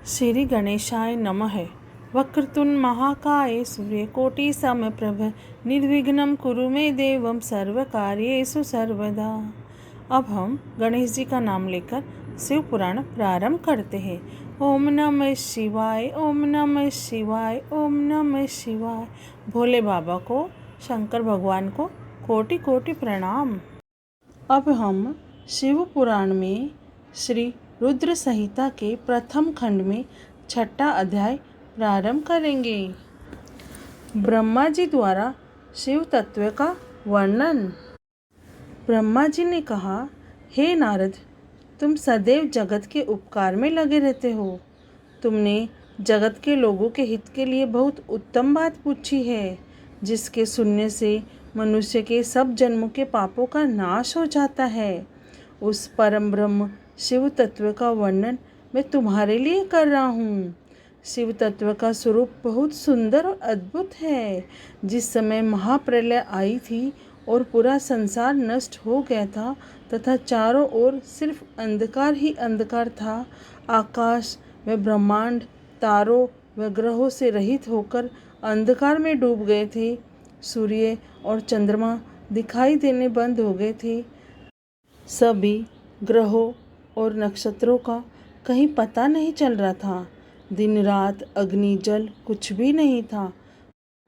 श्री गणेशाय नमः। वक्रतुंड महाकाय सूर्यकोटि समप्रभ निर्विघ्नं कुरु मे देवं सर्वकार्येषु सर्वदा। अब हम गणेश जी का नाम लेकर शिव पुराण प्रारंभ करते हैं। ओम नमः शिवाय, ओम नमः शिवाय, ओम नमः शिवाय। भोले बाबा को, शंकर भगवान को कोटि कोटि प्रणाम। अब हम शिव पुराण में श्री रुद्र संहिता के प्रथम खंड में छठा अध्याय प्रारंभ करेंगे। ब्रह्मा जी द्वारा शिव तत्व का वर्णन। ब्रह्मा जी ने कहा, हे नारद, तुम सदैव जगत के उपकार में लगे रहते हो। तुमने जगत के लोगों के हित के लिए बहुत उत्तम बात पूछी है, जिसके सुनने से मनुष्य के सब जन्मों के पापों का नाश हो जाता है। उस परम ब्रह्म शिव तत्व का वर्णन मैं तुम्हारे लिए कर रहा हूँ। शिव तत्व का स्वरूप बहुत सुंदर और अद्भुत है। जिस समय महाप्रलय आई थी और पूरा संसार नष्ट हो गया था तथा चारों ओर सिर्फ अंधकार ही अंधकार था, आकाश व ब्रह्मांड तारों व ग्रहों से रहित होकर अंधकार में डूब गए थे। सूर्य और चंद्रमा दिखाई देने बंद हो गए थे। सभी ग्रहों और नक्षत्रों का कहीं पता नहीं चल रहा था। दिन रात अग्नि जल कुछ भी नहीं था।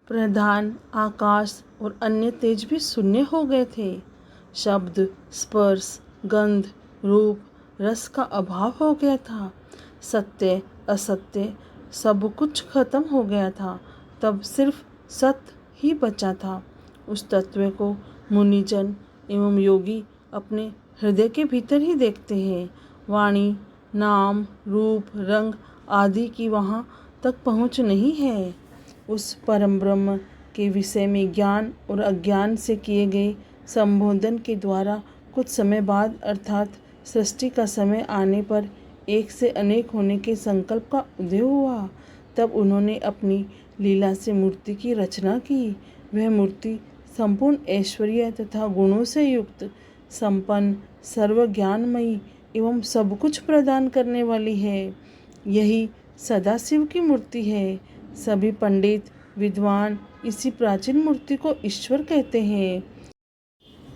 प्रधान आकाश और अन्य तेज भी शून्य हो गए थे। शब्द, स्पर्श, गंध, रूप, रस का अभाव हो गया था। सत्य असत्य सब कुछ खत्म हो गया था। तब सिर्फ सत्य ही बचा था। उस तत्व को मुनिजन एवं योगी अपने हृदय के भीतर ही देखते हैं। वाणी, नाम, रूप, रंग आदि की वहाँ तक पहुँच नहीं है। उस परम ब्रह्म के विषय में ज्ञान और अज्ञान से किए गए संबोधन के द्वारा कुछ समय बाद अर्थात सृष्टि का समय आने पर एक से अनेक होने के संकल्प का उदय हुआ। तब उन्होंने अपनी लीला से मूर्ति की रचना की। वह मूर्ति संपूर्ण ऐश्वर्य तथा गुणों से युक्त, संपन्न, सर्वज्ञानमयी एवं सब कुछ प्रदान करने वाली है। यही सदाशिव की मूर्ति है। सभी पंडित विद्वान इसी प्राचीन मूर्ति को ईश्वर कहते हैं।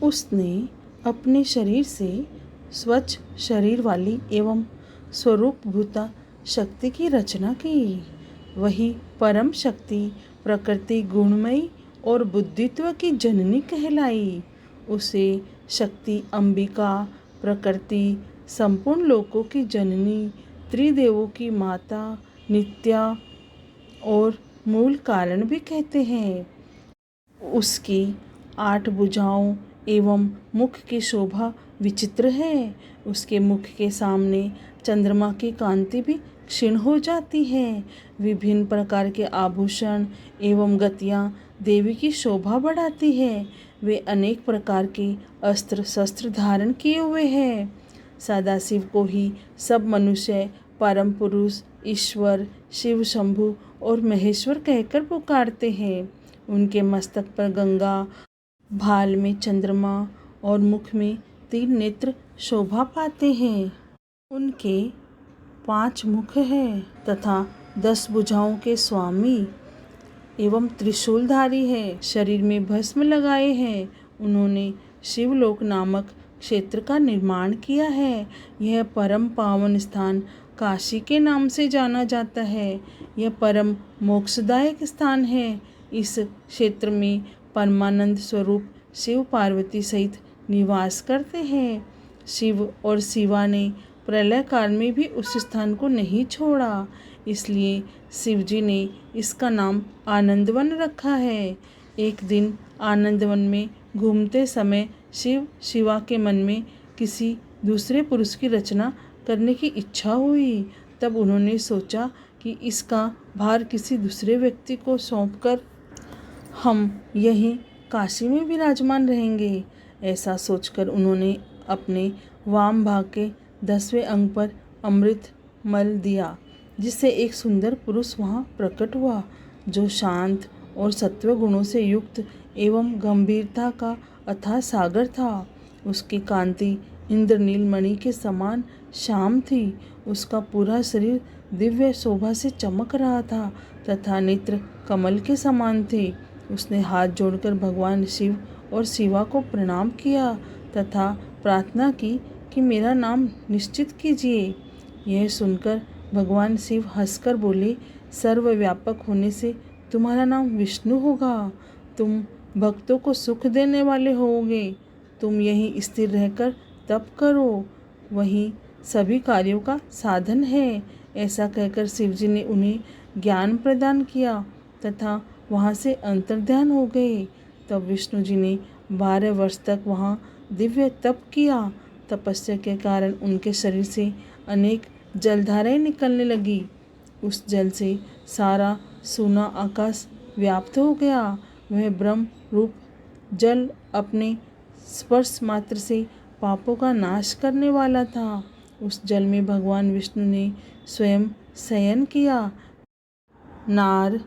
उसने अपने शरीर से स्वच्छ शरीर वाली एवं स्वरूपभूता शक्ति की रचना की। वही परम शक्ति प्रकृति गुणमयी और बुद्धित्व की जननी कहलाई। उसे शक्ति अंबिका, प्रकृति, संपूर्ण लोकों की जननी, त्रिदेवों की माता, नित्या और मूल कारण भी कहते हैं। उसकी 8 भुजाओं एवं मुख की शोभा विचित्र है। उसके मुख के सामने चंद्रमा की कांति भी क्षीण हो जाती है। विभिन्न प्रकार के आभूषण एवं गतियाँ देवी की शोभा बढ़ाती है। वे अनेक प्रकार के अस्त्र शस्त्र धारण किए हुए हैं। सदाशिव को ही सब मनुष्य परम पुरुष, ईश्वर, शिव शंभु और महेश्वर कहकर पुकारते हैं। उनके मस्तक पर गंगा, भाल में चंद्रमा और मुख में 3 नेत्र शोभा पाते हैं। उनके 5 मुख हैं तथा 10 भुजाओं के स्वामी एवं त्रिशूलधारी है। शरीर में भस्म लगाए हैं। उन्होंने शिवलोक नामक क्षेत्र का निर्माण किया है। यह परम पावन स्थान काशी के नाम से जाना जाता है। यह परम मोक्षदायक स्थान है। इस क्षेत्र में परमानंद स्वरूप शिव पार्वती सहित निवास करते हैं। शिव और शिवा ने प्रलय काल में भी उस स्थान को नहीं छोड़ा, इसलिए शिव जी ने इसका नाम आनंदवन रखा है। एक दिन आनंदवन में घूमते समय शिव शिवा के मन में किसी दूसरे पुरुष की रचना करने की इच्छा हुई। तब उन्होंने सोचा कि इसका भार किसी दूसरे व्यक्ति को सौंपकर हम यहीं काशी में विराजमान रहेंगे। ऐसा सोचकर उन्होंने अपने वाम भाग के 10वें अंग पर अमृत मल दिया, जिससे एक सुंदर पुरुष वहाँ प्रकट हुआ, जो शांत और सत्व गुणों से युक्त एवं गंभीरता का अथाह सागर था। उसकी कांति इंद्रनील मणि के समान श्याम थी। उसका पूरा शरीर दिव्य शोभा से चमक रहा था तथा नेत्र कमल के समान थे। उसने हाथ जोड़कर भगवान शिव और शिवा को प्रणाम किया तथा प्रार्थना की कि मेरा नाम निश्चित कीजिए। यह सुनकर भगवान शिव हंसकर बोले, सर्वव्यापक होने से तुम्हारा नाम विष्णु होगा। तुम भक्तों को सुख देने वाले होगे। तुम यहीं स्थिर रहकर तप करो, वही सभी कार्यों का साधन है। ऐसा कहकर शिवजी ने उन्हें ज्ञान प्रदान किया तथा वहाँ से अंतर्ध्यान हो गए। तब विष्णु जी ने 12 वर्ष तक वहाँ दिव्य तप किया। तपस्या के कारण उनके शरीर से अनेक जलधाराएं निकलने लगी। उस जल से सारा सूना आकाश व्याप्त हो गया। वह ब्रह्म रूप जल अपने स्पर्श मात्र से पापों का नाश करने वाला था। उस जल में भगवान विष्णु ने स्वयं शयन किया। नार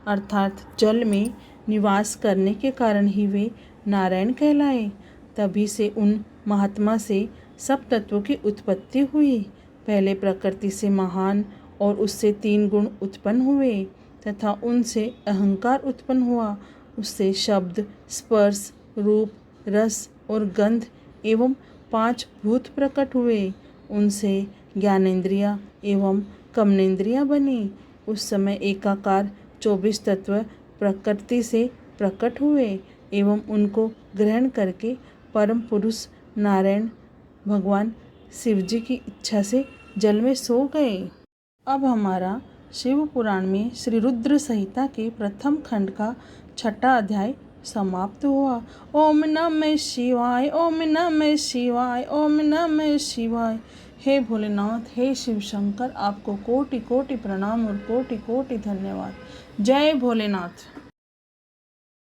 अर्थात जल में निवास करने के कारण ही वे नारायण कहलाए। तभी से उन महात्मा से सब तत्वों की उत्पत्ति हुई। पहले प्रकृति से महान और उससे 3 गुण उत्पन्न हुए तथा उनसे अहंकार उत्पन्न हुआ। उससे शब्द, स्पर्श, रूप, रस और गंध एवं 5 भूत प्रकट हुए। उनसे ज्ञानेंद्रिया एवं कर्मेंद्रियां बनी। उस समय एकाकार 24 तत्व प्रकृति से प्रकट हुए एवं उनको ग्रहण करके परम पुरुष नारायण भगवान शिवजी की इच्छा से जल में सो गए। अब हमारा शिव पुराण में श्री रुद्र संहिता के प्रथम खंड का 6ठा अध्याय समाप्त हुआ। ओम नमः शिवाय, ओम नमः शिवाय, ओम नमः शिवाय। हे भोलेनाथ, हे शिव शंकर, आपको कोटि कोटि प्रणाम और कोटि कोटि धन्यवाद। जय भोलेनाथ।